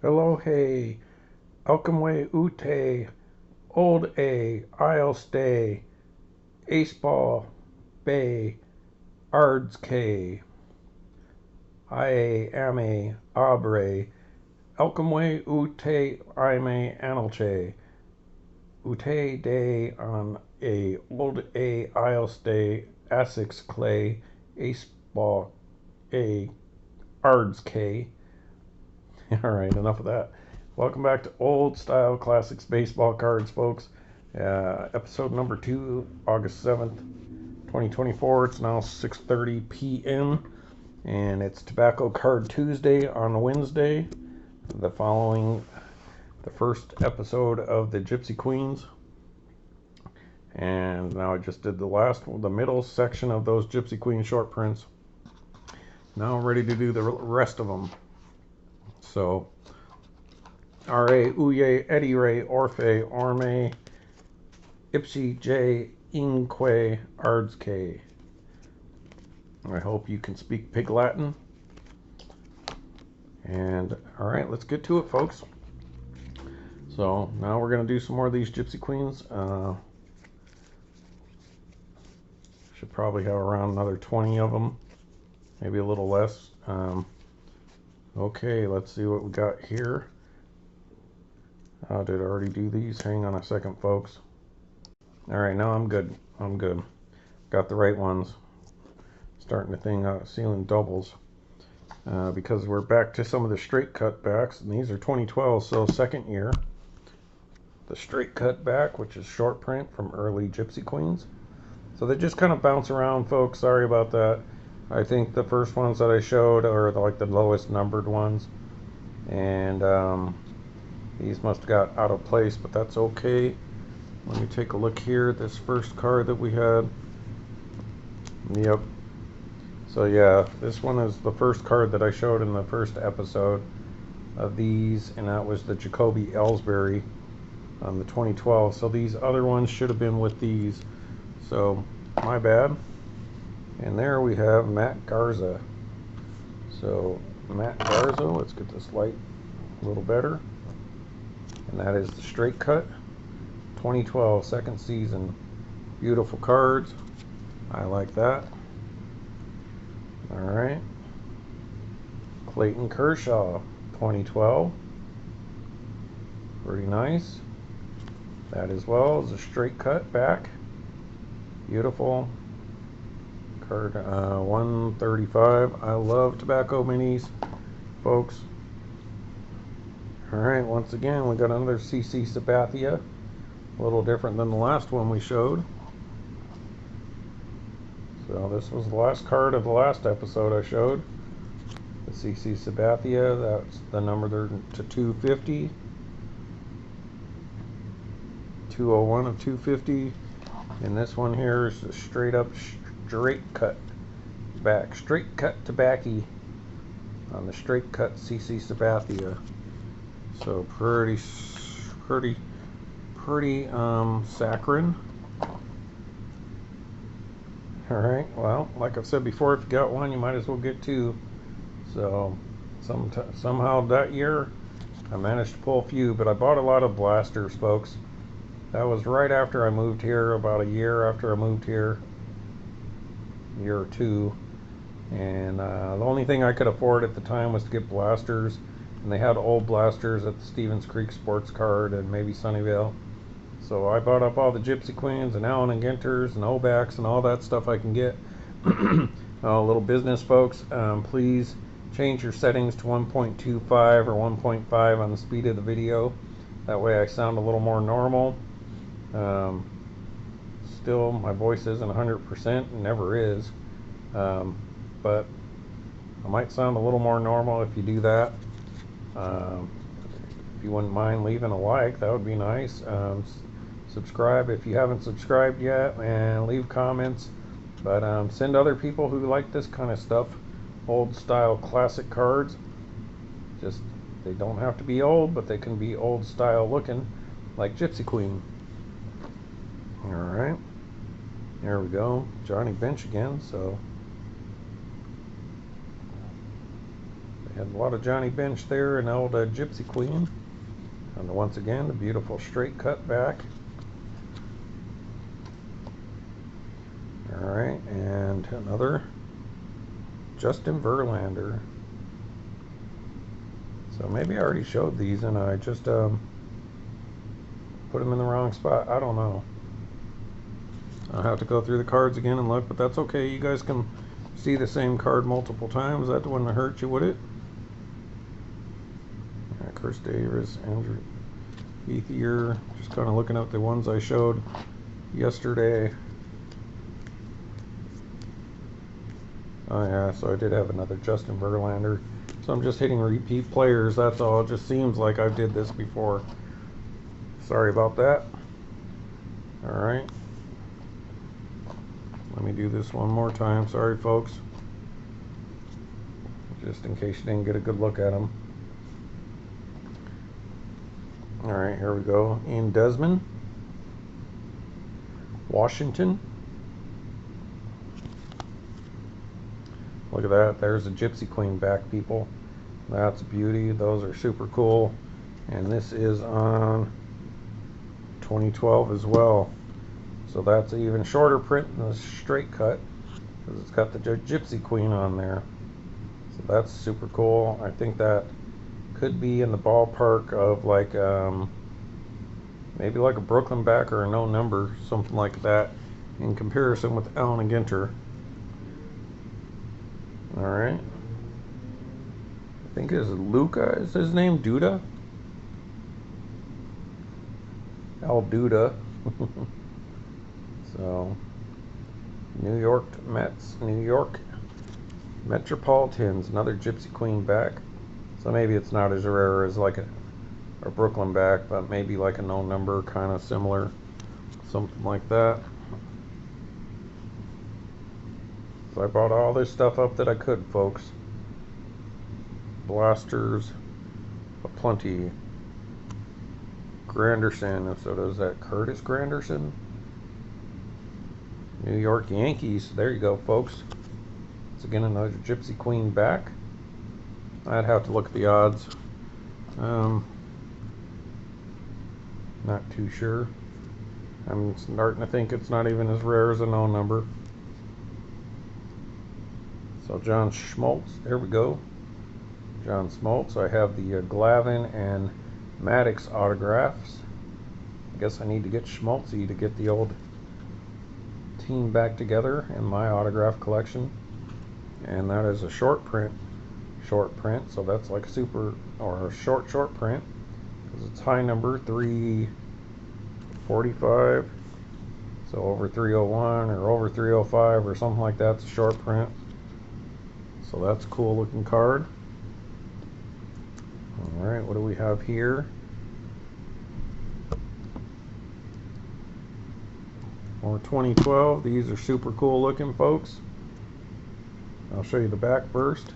Hello, hey, Elkamwe Ute, Old A, I'll Stay, Ace Ball, Bay, Ards K, I Ame, Abre, Elkamwe Ute, Ime, Analche, Ute Day on A, Old A, I'll Stay, Essex Clay, Ace Ball, A, Ards K. Alright, enough of that. Welcome back to Old Style Classics Baseball Cards, folks. Episode number 2, August 7th, 2024. It's now 6:30 p.m. and it's Tobacco Card Tuesday on Wednesday, following the first episode of the Gypsy Queens. And now I just did the middle section of those Gypsy Queen short prints. Now I'm ready to do the rest of them. So, R.A. Uye, Eddie Ray, Orfe, Orme, Ipsy J, Inque, Ards K. I hope you can speak Pig Latin. And, alright, let's get to it, folks. So, now we're going to do some more of these Gypsy Queens. Should probably have around another 20 of them. Maybe a little less. Okay, let's see what we got here. Did I already do these? Hang on a second, folks. Alright, now I'm good. Got the right ones. Starting to think sealing doubles. Because we're back to some of the straight cut backs. And these are 2012, so second year. The straight cut back, which is short print from early Gypsy Queens. So they just kind of bounce around, folks. Sorry about that. I think the first ones that I showed are like the lowest numbered ones. And these must have got out of place, but that's okay. Let me take a look here at this first card that we had. Yep. So yeah, this one is the first card that I showed in the first episode of these, and that was the Jacoby Ellsbury on the 2012. So these other ones should have been with these. So my bad. And there we have Matt Garza. So Matt Garza, let's get this light a little better. And that is the straight cut 2012 second season. Beautiful cards. I like that. Alright. Clayton Kershaw 2012. Pretty nice. That as well is a straight cut back. Beautiful. Card 135. I love tobacco minis, folks. Alright, once again we got another CC Sabathia. A little different than the last one we showed. So this was the last card of the last episode I showed. The CC Sabathia, that's the number there to 250. 201 of 250. And this one here is a straight up straight cut back, straight cut tobacco on the straight cut CC Sabathia. So pretty saccharine. Alright, well, like I've said before, if you got one, you might as well get two. So somehow that year I managed to pull a few, but I bought a lot of blasters, folks. That was right after I moved here, about a year after I moved here. Year or two, and the only thing I could afford at the time was to get blasters, and they had old blasters at the Stevens Creek Sports Card and maybe Sunnyvale. So I bought up all the Gypsy Queens and Allen and Ginters and Obacks and all that stuff I can get. A little business, folks, please change your settings to 1.25 or 1.5 on the speed of the video. That way I sound a little more normal. Still, my voice isn't 100%, never is, but I might sound a little more normal if you do that. If you wouldn't mind leaving a like, that would be nice. Subscribe if you haven't subscribed yet, and leave comments. But send other people who like this kind of stuff, old style classic cards. Just, they don't have to be old, but they can be old style looking, like Gypsy Queen. Alright. There we go. Johnny Bench again, so Had a lot of Johnny Bench there, and old Gypsy Queen. And once again, the beautiful straight cut back. Alright, and another Justin Verlander. So maybe I already showed these and I just put them in the wrong spot. I don't know. I'll have to go through the cards again and look, but that's okay. You guys can see the same card multiple times. That wouldn't hurt you, would it? Chris Davis, Andrew Ethier. Just kind of looking at the ones I showed yesterday. Oh yeah, so I did have another Justin Verlander. So I'm just hitting repeat players, that's all. It just seems like I did this before. Sorry about that. Alright. Let me do this one more time. Sorry, folks. Just in case you didn't get a good look at them. Alright, here we go. Ian Desmond. Washington. Look at that. There's a Gypsy Queen back, people. That's a beauty. Those are super cool. And this is on 2012 as well. So that's an even shorter print than the straight cut, because it's got the Gypsy Queen on there. So that's super cool. I think that could be in the ballpark of like maybe like a Brooklyn back or a no number, something like that, in comparison with Allen and Ginter. Alright. I think it's Luca, is his name? Duda? Al Duda. So, New York Mets, New York Metropolitans, another Gypsy Queen back. So maybe it's not as rare as like a Brooklyn back, but maybe like a no number, kind of similar, something like that. So I bought all this stuff up that I could, folks. Blasters, aplenty. Granderson, so does that Curtis Granderson? New York Yankees, there you go, folks. Once again, another Gypsy Queen back. I'd have to look at the odds. Not too sure. I'm starting to think it's not even as rare as a no number. So John Schmaltz, there we go. John Schmaltz. I have the Glavine and Maddox autographs. I guess I need to get Schmaltzy to get the old team back together in my autograph collection. And that is a short print. So that's like a super or a short print, because it's high number 345. So over 301 or over 305 or something like that. It's a short print. So that's a cool looking card. Alright, what do we have here? More 2012. These are super cool looking, folks. I'll show you the back first.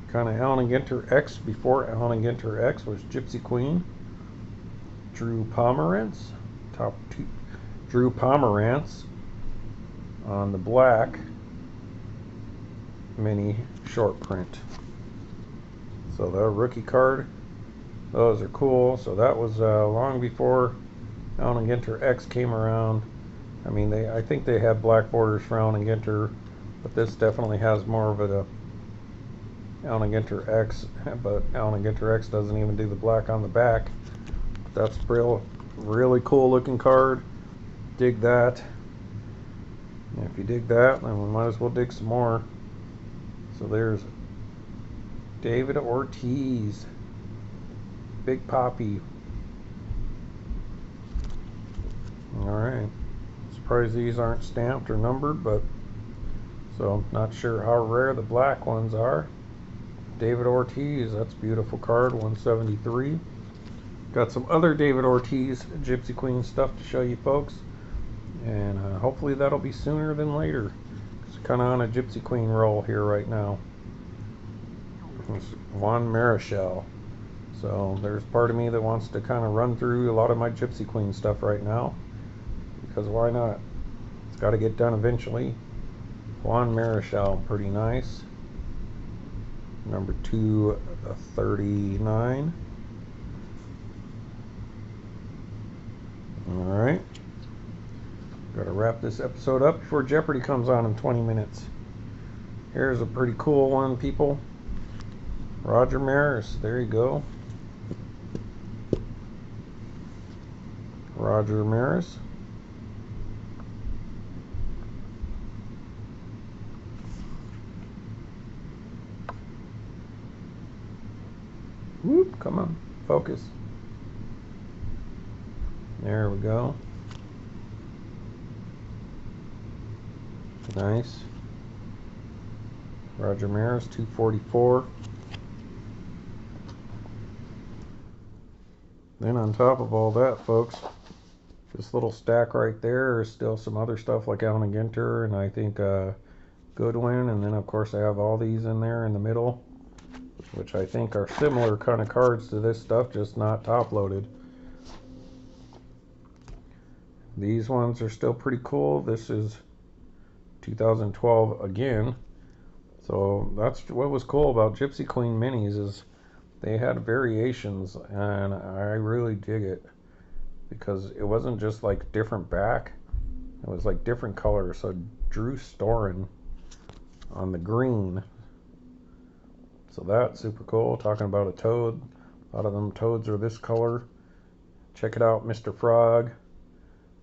Kind of Allen and Ginter X before Allen and Ginter X was Gypsy Queen. Drew Pomerantz. Top two. Drew Pomerantz on the black mini short print. So the rookie card, those are cool. So that was long before Allen and Ginter X came around. I mean, I think they had black borders for Allen and Ginter, but this definitely has more of a Allen and Ginter X, but Allen and Ginter X doesn't even do the black on the back. That's really cool looking card. Dig that. And if you dig that, then we might as well dig some more. So there's David Ortiz, Big Poppy. Alright. Surprised these aren't stamped or numbered, but so not sure how rare the black ones are. David Ortiz, that's a beautiful card, 173. Got some other David Ortiz Gypsy Queen stuff to show you folks, and hopefully that'll be sooner than later. It's kind of on a Gypsy Queen roll here right now. It's Juan Marichal. So there's part of me that wants to kind of run through a lot of my Gypsy Queen stuff right now, because why not? It's got to get done eventually. Juan Marichal, pretty nice. Number 239. Alright. Gotta wrap this episode up before Jeopardy comes on in 20 minutes. Here's a pretty cool one, people. Roger Maris. There you go. Roger Maris. Whoop, come on, focus. There we go. Nice. Roger Maris, 244. Then on top of all that, folks, this little stack right there is still some other stuff like Allen & Ginter and I think Goodwin, and then of course I have all these in there in the middle, which I think are similar kind of cards to this stuff, just not top loaded. These ones are still pretty cool. This is 2012 again. So that's what was cool about Gypsy Queen minis, is they had variations, and I really dig it because it wasn't just like different back, it was like different colors. So Drew Storen on the green, so that's super cool. Talking about a toad, a lot of them toads are this color. Check it out, Mr. Frog.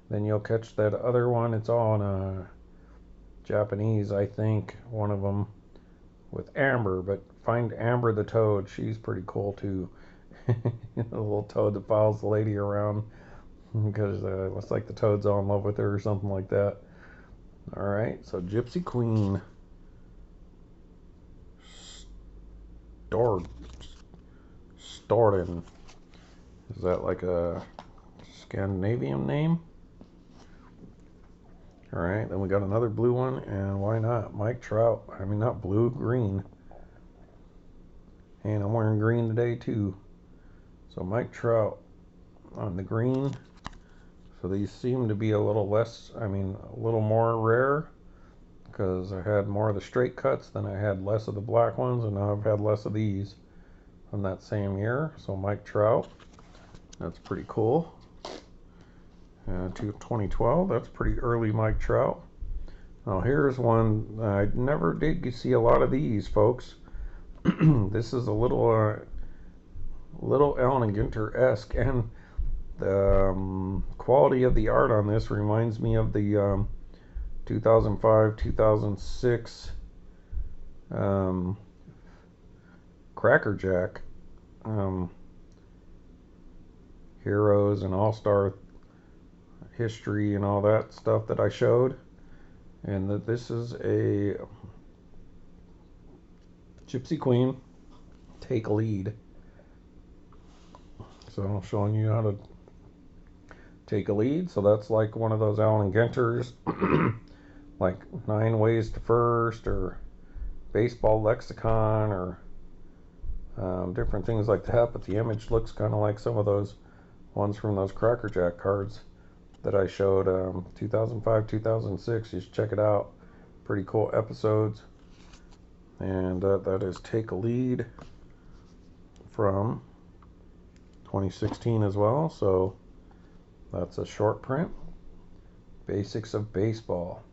Then you'll catch that other one, it's all in Japanese, I think, one of them with Amber, but find Amber the toad. She's pretty cool too. The little toad that follows the lady around because it looks like the toad's all in love with her or something like that. Alright, so Gypsy Queen. Storden. Is that like a Scandinavian name? Alright, then we got another blue one, and why not? Mike Trout. I mean, not blue, green. And I'm wearing green today too. So Mike Trout on the green. So these seem to be a little less, I mean, a little more rare, because I had more of the straight cuts, then I had less of the black ones, and now I've had less of these from that same year. So Mike Trout, that's pretty cool. To 2012, that's pretty early Mike Trout. Now here's one, I never did see a lot of these, folks. This is a little Allen & Ginter-esque, and the quality of the art on this reminds me of the 2005-2006 Cracker Jack Heroes and All-Star History and all that stuff that I showed, and that this is a Gypsy Queen Take a Lead. So I'm showing you how to take a lead. So that's like one of those Allen & Ginters, like 9 Ways to First or Baseball Lexicon or different things like that, but the image looks kind of like some of those ones from those Cracker Jack cards that I showed 2005-2006. You should check it out. Pretty cool episodes. And that is Take a Lead from 2016 as well. So that's a short print. Basics of Baseball.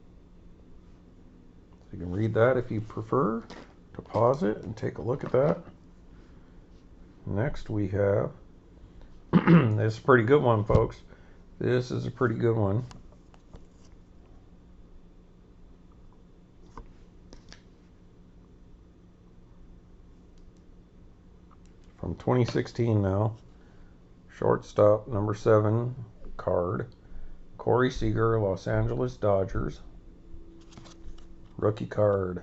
So you can read that if you prefer to pause it and take a look at that. Next we have this is a pretty good one, folks. This is a pretty good one. From 2016 now. Shortstop, number 7 card. Corey Seager, Los Angeles Dodgers. Rookie card.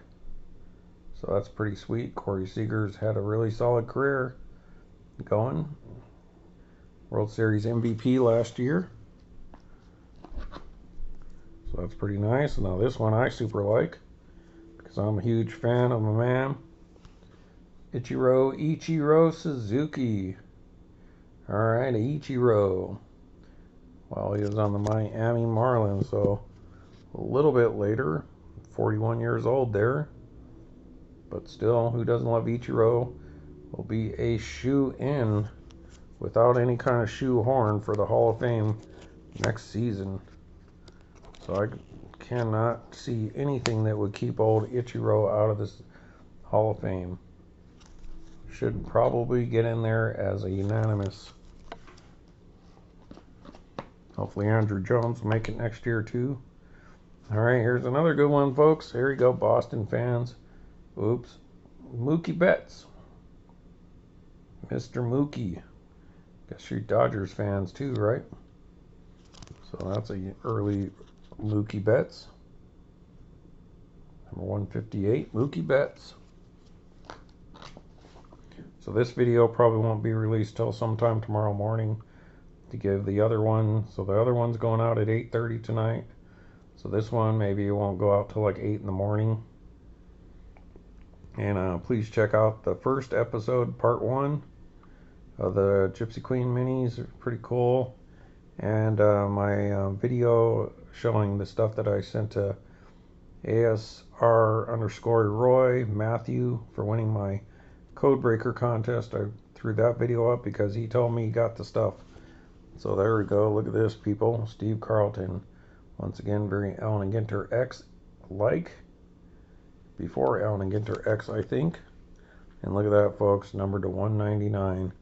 So that's pretty sweet. Corey Seager's had a really solid career going. World Series MVP last year. So that's pretty nice. Now this one I super like, because I'm a huge fan of my man Ichiro Suzuki. Alright, Ichiro. Well, he was on the Miami Marlins, so a little bit later, 41 years old there. But still, who doesn't love Ichiro? Will be a shoe-in without any kind of shoehorn for the Hall of Fame next season. So I cannot see anything that would keep old Ichiro out of this Hall of Fame. Should probably get in there as a unanimous. Hopefully Andrew Jones will make it next year too. Alright, here's another good one, folks. Here you go, Boston fans. Oops. Mookie Betts. Mr. Mookie. Guess you're Dodgers fans too, right? So that's a early Mookie Betts. Number 158, Mookie Betts. So this video probably won't be released till sometime tomorrow morning to give the other one. So the other one's going out at 8:30 tonight. So this one, maybe it won't go out till like 8 in the morning. And please check out the first episode, part 1 of the Gypsy Queen minis. Pretty cool. And my video showing the stuff that I sent to ASR_Roy Matthew for winning my code breaker contest. I threw that video up because he told me he got the stuff. So there we go. Look at this, people. Steve Carlton. Once again, very Allen and Ginter X like. Before Allen and Ginter X, I think. And look at that, folks. Numbered to 199.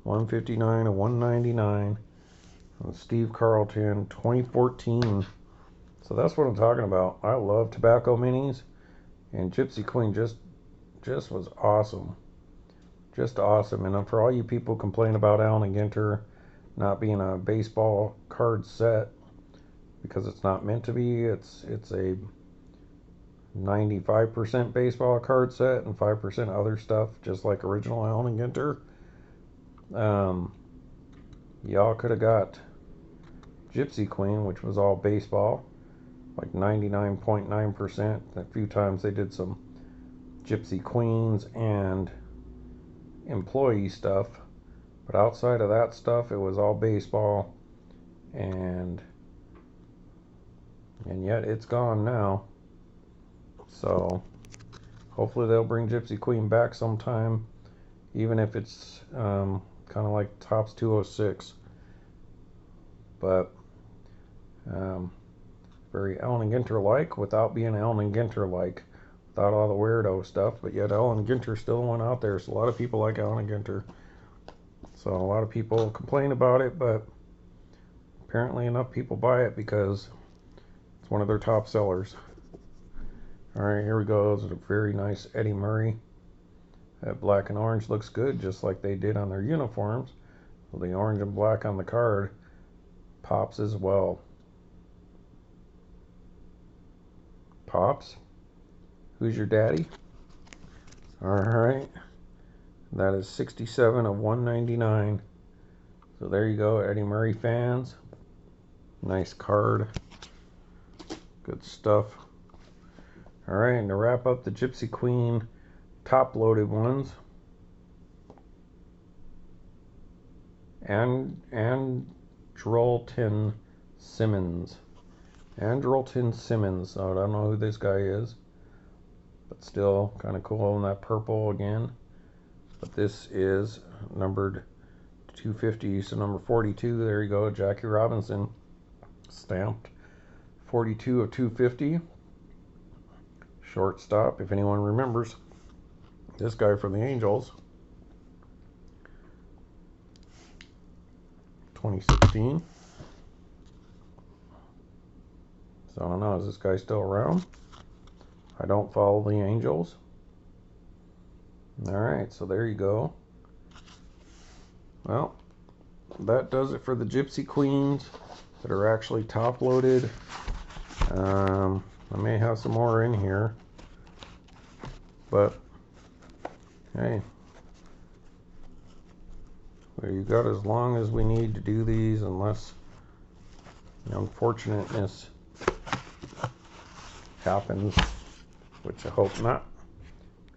159 to 199. And Steve Carlton, 2014. So that's what I'm talking about. I love tobacco minis. And Gypsy Queen just was awesome. Just awesome. And for all you people who complain about Allen and Ginter not being a baseball card set, because it's not meant to be, it's a 95% baseball card set and 5% other stuff, just like original Allen and Ginter. Y'all could have got Gypsy Queen, which was all baseball, like 99.9%. A few times they did some Gypsy Queens and employee stuff, but outside of that stuff, it was all baseball, and yet it's gone now. So hopefully they'll bring Gypsy Queen back sometime, even if it's kind of like Topps 206. But very Allen and Ginter like without being Allen and Ginter like, without all the weirdo stuff. But yet Allen and Ginter still went out there. So a lot of people like Allen and Ginter. So a lot of people complain about it, but apparently enough people buy it because it's one of their top sellers. Alright, here we go. This is a very nice Eddie Murray. That black and orange looks good, just like they did on their uniforms. Well, the orange and black on the card pops as well. Pops? Who's your daddy? Alright. That is 67 of 199. So there you go, Eddie Murray fans. Nice card. Good stuff. Alright, and to wrap up the Gypsy Queen top-loaded ones. Andrelton Simmons. Andrelton Simmons. So I don't know who this guy is, but still kind of cool in that purple again. But this is numbered 250, so number 42. There you go, Jackie Robinson, stamped 42 of 250. Shortstop, if anyone remembers, this guy from the Angels, 2016. So I don't know, is this guy still around? I don't follow the Angels. Alright, so there you go. Well, that does it for the Gypsy Queens that are actually top loaded. I may have some more in here, but hey, you got as long as we need to do these, unless unfortunateness happens, which I hope not.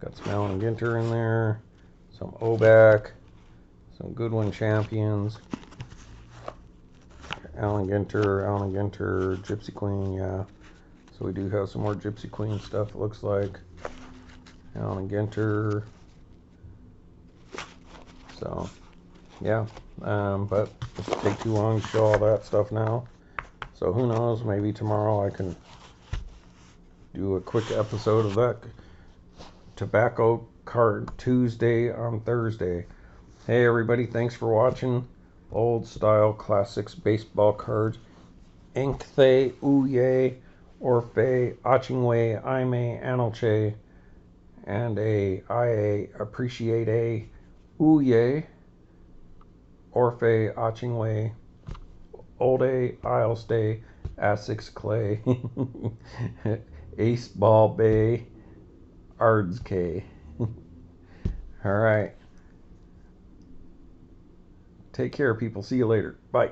Got some Allen and Ginter in there, some Oback, some Goodwin Champions, Allen Ginter, Gypsy Queen, yeah. So we do have some more Gypsy Queen stuff, it looks like. Alan Ginter. So, yeah. But it should take too long to show all that stuff now. So who knows? Maybe tomorrow I can do a quick episode of that Tobacco Card Tuesday on Thursday. Hey everybody, thanks for watching. Old style classics baseball cards. Enkthé, Uye, Orphe, Achingwe, Aime, Anelche, and I appreciate a Uye, Orphe, Achingwe, Olde, Ilestay, Essex Clay, Ace Ball Bay, Ards K. Alright. Take care, people. See you later. Bye.